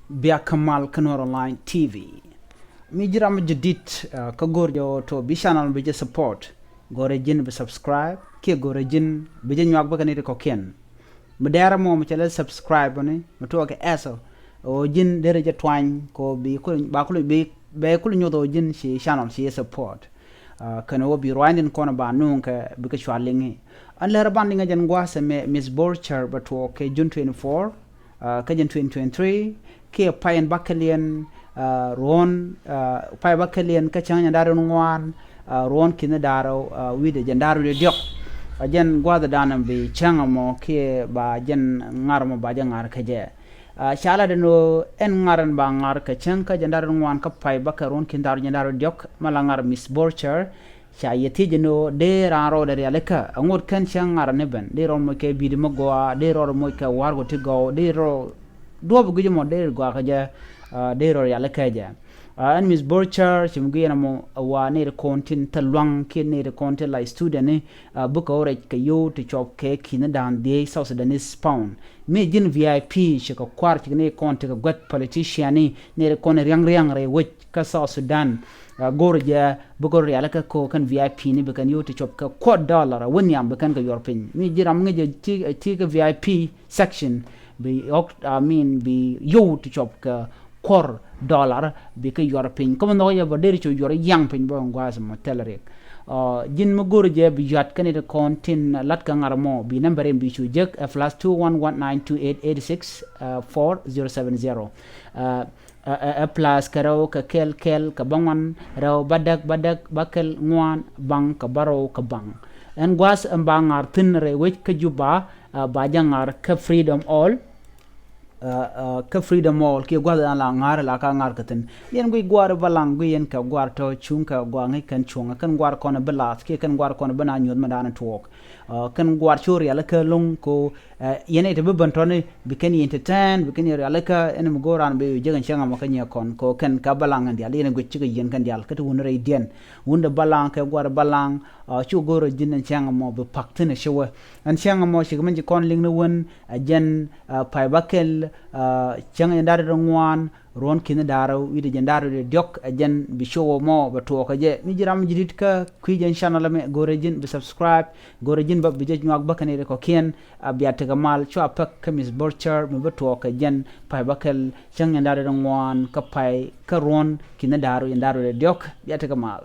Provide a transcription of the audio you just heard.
bia kamal kanor online TV. Mi jiram jadit kagor jo to bi channel bi support gore jin bi subscribe ke gore jin bi nyak ba kanite ko ken. Mudara mo mchale subscribe ni mtu ke eso o jin dere je twany ko bi ko ba ko bi be ko nyodo jin si channel si support kana wo bi rwandin kono ba nun ka bi ka chwalingi an lera bandinga jan gwasa me Miss Borchar ba to ke June 24 ka jan 2023 ke payen bakalian ron pay bakalian ka chanya daro ngwan ron kina daro wide jan daro de diok ajen gwada danam bi changa mo ke ba jen ngar mo ba jen ngar kaje shala de no en ngaran ba ngar ka chanka jen daro ngwan ka pay bakaron kin daro jen daro diok malangar Miss Borchar sha yeti jeno de raro de aleka ngot kan changar ne ben de ron mo ke bi de mo go de ro mo ke wargo to go de ro do bu gujo mo de go ka je de ro aleka je and Miss Borchar chimgi na mo wa ne kontin talwang ke ne kontin la student ne buka ore ke yo to chop ke kin dan de South Sudanese pound me jin VIP shi ko kwart ne kontin ko got politician ne kon riang re wich ka South Sudan gorja buka ore alaka ko kan VIP ne bukan yo to chop ka $4 won yam bukan ka yorpin me jiram nge ti ka VIP section bi bi yo to chop ka $4 bika yorpin comme no ya baderi cho yor yang pin bo ngwas mo telere jin mo gorje bi jat kanite kontin lat ka ngarmo bi number bi chu jek +211928864070 plus karo ka kel ka bangan raw badak bakel ngwan bang ka baro ka bang en gwas mbangar tinre wech ka juba ba jangar ka freedom all ka freedom all ke gwada la ngar la ka ngar katen yen gui gwar balang gui yen ka gwar to chunka gwa ngai kan chunga kan gwar kona belat ke kan gwar kona bana nyod madana talk kan gwar chori ala ka long ko yen ite beban tone bi kan entertain bi kan ala ka en mo goran be jegan changa makanya kon ko kan ka balang ndi ala yen gui chiga yen kan dial katu wonre den wonde balang ka gwar balang chu goro jinnen changa mo be paktene shewa an changa mo shigman ji kon ling no won ajen pai bakel changa ndar ngwan ron kin daro wide jandaro de diok ajen bi show mo ba to ka je mi jiram jidit ka kuijen channel me gorejin bi subscribe gorejin ba bi je nyok bakane ko ken abiata gamal cho apak ka Miss Borchar mi ba to ka jen pai bakel changa ndaro ngwan ka pai ka ron kin daro de diok biata gamal